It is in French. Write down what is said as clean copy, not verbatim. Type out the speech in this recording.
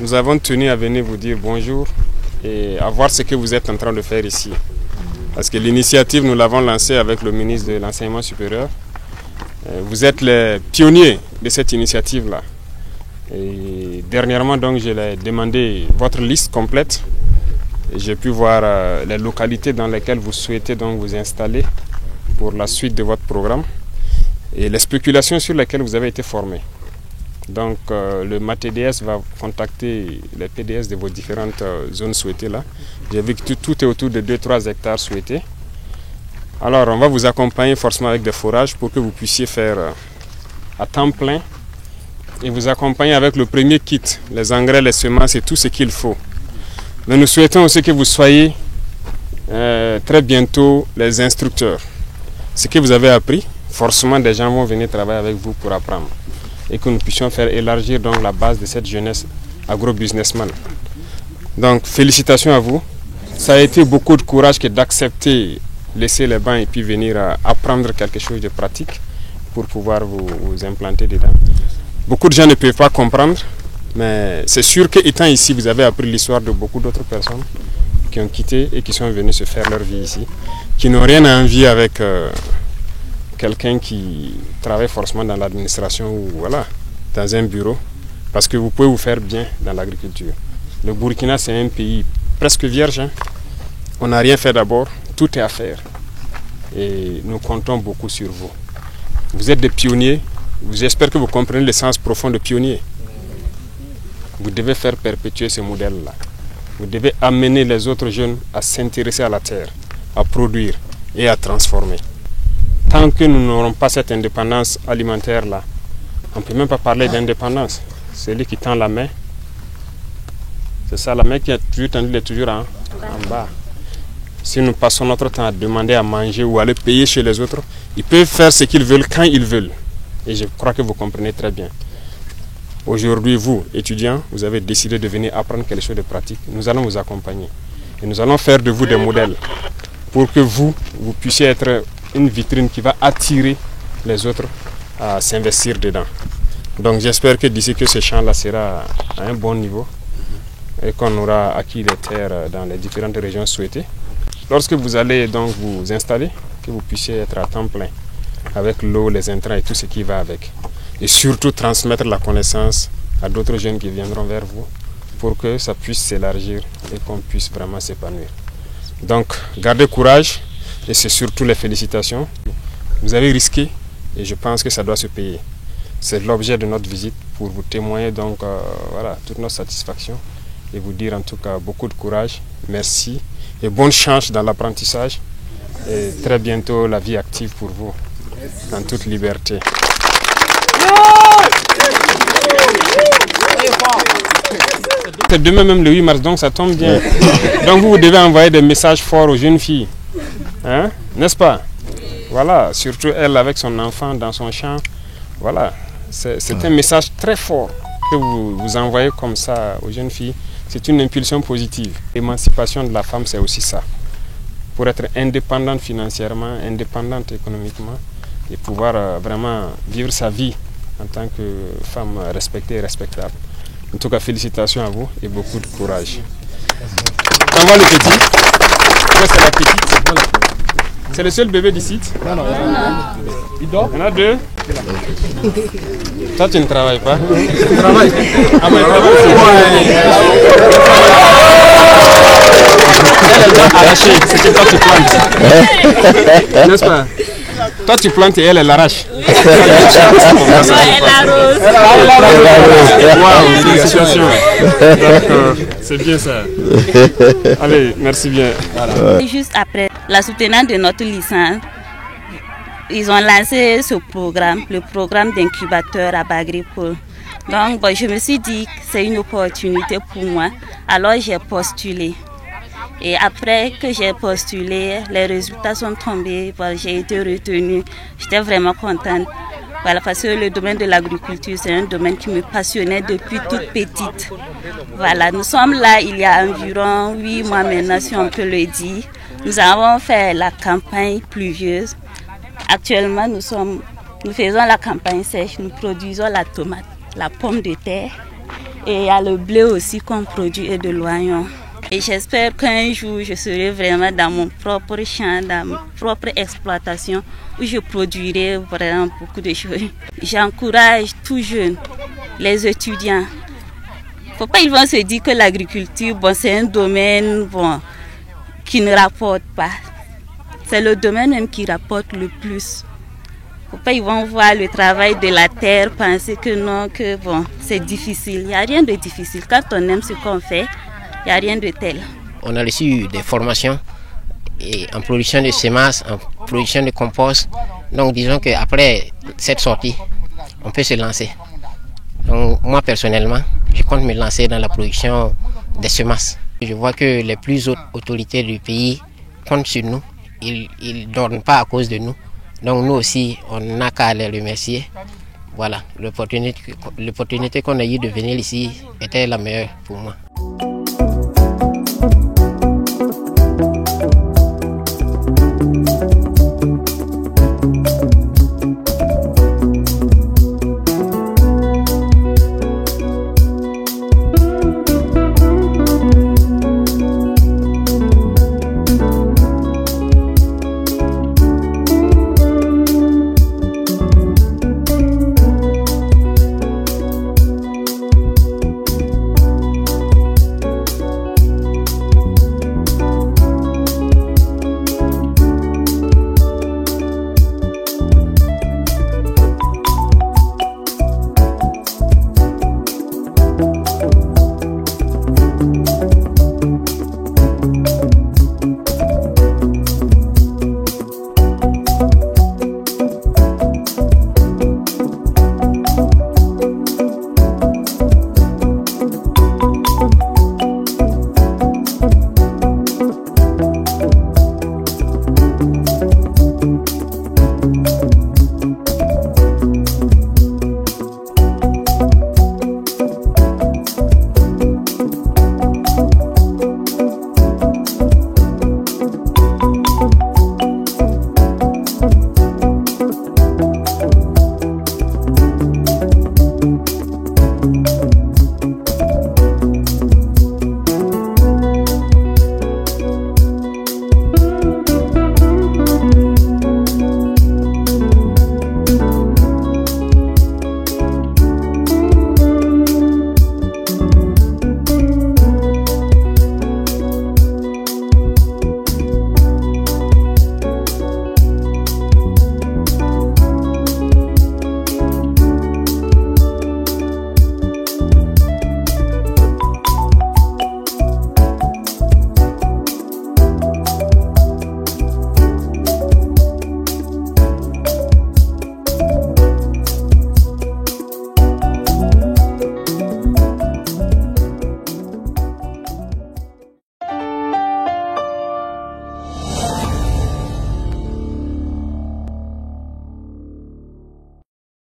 Nous avons tenu à venir vous dire bonjour et à voir ce que vous êtes en train de faire ici. Parce que l'initiative, nous l'avons lancée avec le ministre de l'Enseignement supérieur. Vous êtes les pionniers de cette initiative-là. Et dernièrement, donc, je l'ai demandé votre liste complète. J'ai pu voir les localités dans lesquelles vous souhaitez donc vous installer pour la suite de votre programme et les spéculations sur lesquelles vous avez été formés. Donc le MATDS va contacter les PDS de vos différentes zones souhaitées là. J'ai vu que tout est autour de 2-3 hectares souhaités. Alors on va vous accompagner forcément avec des forages pour que vous puissiez faire à temps plein et vous accompagner avec le premier kit, les engrais, les semences et tout ce qu'il faut. Mais nous souhaitons aussi que vous soyez très bientôt les instructeurs. Ce que vous avez appris, forcément des gens vont venir travailler avec vous pour apprendre. Et que nous puissions faire élargir donc la base de cette jeunesse agro-businessman. Donc félicitations à vous. Ça a été beaucoup de courage que d'accepter, laisser les bancs et puis venir apprendre quelque chose de pratique pour pouvoir vous implanter dedans. Beaucoup de gens ne peuvent pas comprendre, mais c'est sûr qu'étant ici, vous avez appris l'histoire de beaucoup d'autres personnes qui ont quitté et qui sont venus se faire leur vie ici, qui n'ont rien à envier avec quelqu'un qui travaille forcément dans l'administration ou voilà, dans un bureau, parce que vous pouvez vous faire bien dans l'agriculture. Le Burkina, c'est un pays presque vierge. Hein. On n'a rien fait d'abord, tout est à faire. Et nous comptons beaucoup sur vous. Vous êtes des pionniers, j'espère que vous comprenez le sens profond de pionnier. Vous devez faire perpétuer ce modèle-là. Vous devez amener les autres jeunes à s'intéresser à la terre, à produire et à transformer. Tant que nous n'aurons pas cette indépendance alimentaire-là, on ne peut même pas parler d'indépendance. Celui qui tend la main, c'est ça, la main qui a toujours tendu, elle est toujours en bas. Si nous passons notre temps à demander à manger ou à aller payer chez les autres, ils peuvent faire ce qu'ils veulent quand ils veulent. Et je crois que vous comprenez très bien. Aujourd'hui, vous, étudiants, vous avez décidé de venir apprendre quelque chose de pratique. Nous allons vous accompagner. Et nous allons faire de vous des modèles pour que vous puissiez être une vitrine qui va attirer les autres à s'investir dedans. Donc j'espère que d'ici que ce champ-là sera à un bon niveau et qu'on aura acquis les terres dans les différentes régions souhaitées. Lorsque vous allez donc vous installer, que vous puissiez être à temps plein avec l'eau, les intrants et tout ce qui va avec. Et surtout transmettre la connaissance à d'autres jeunes qui viendront vers vous pour que ça puisse s'élargir et qu'on puisse vraiment s'épanouir. Donc gardez courage. Et c'est surtout les félicitations. Vous avez risqué et je pense que ça doit se payer. C'est l'objet de notre visite pour vous témoigner donc voilà, toute notre satisfaction et vous dire en tout cas beaucoup de courage, merci et bonne chance dans l'apprentissage et très bientôt la vie active pour vous en toute liberté. C'est demain même le 8 mars, donc ça tombe bien. Donc vous devez envoyer des messages forts aux jeunes filles. Hein? N'est-ce pas? Voilà, surtout elle avec son enfant dans son champ. Voilà, c'est un message très fort que vous envoyez comme ça aux jeunes filles. C'est une impulsion positive. L'émancipation de la femme, c'est aussi ça. Pour être indépendante financièrement, indépendante économiquement et pouvoir vraiment vivre sa vie en tant que femme respectée et respectable. En tout cas, félicitations à vous et beaucoup de courage. On voit le petit. C'est la petite. C'est le seul bébé du site? Non, non. Il dort? Il y en a deux? Toi, tu ne travailles pas? Je travaille. Ah, mais il travaille. Elle doit arracher ce que toi tu plantes. N'est-ce pas? Toi, tu plantes et elle arrache. Waouh, félicitations. D'accord, c'est bien ça. Allez, merci bien. Voilà. Juste après la soutenance de notre licence, ils ont lancé ce programme, le programme d'incubateur à Bagripol. Donc je me suis dit que c'est une opportunité pour moi. Alors j'ai postulé. Et après que j'ai postulé, les résultats sont tombés. Voilà, j'ai été retenue. J'étais vraiment contente. Voilà, parce que le domaine de l'agriculture, c'est un domaine qui me passionnait depuis toute petite. Voilà, nous sommes là il y a environ 8 mois maintenant, si on peut le dire. Nous avons fait la campagne pluvieuse. Actuellement, nous faisons la campagne sèche. Nous produisons la tomate, la pomme de terre. Et il y a le blé aussi qu'on produit et de l'oignon. Et j'espère qu'un jour, je serai vraiment dans mon propre champ, dans ma propre exploitation, où je produirai vraiment beaucoup de choses. J'encourage tout jeune, les étudiants. Faut pas ils vont se dire que l'agriculture, c'est un domaine qui ne rapporte pas. C'est le domaine même qui rapporte le plus. Faut pas ils vont voir le travail de la terre, penser que non, que c'est difficile. Il n'y a rien de difficile. Quand on aime ce qu'on fait, il n'y a rien de tel. On a reçu des formations en production de semences, en production de compost. Donc disons qu'après cette sortie, on peut se lancer. Donc moi personnellement, je compte me lancer dans la production des semences. Je vois que les plus hautes autorités du pays comptent sur nous. Ils ne dorment pas à cause de nous. Donc nous aussi, on n'a qu'à les remercier. Voilà, l'opportunité qu'on a eue de venir ici était la meilleure pour moi.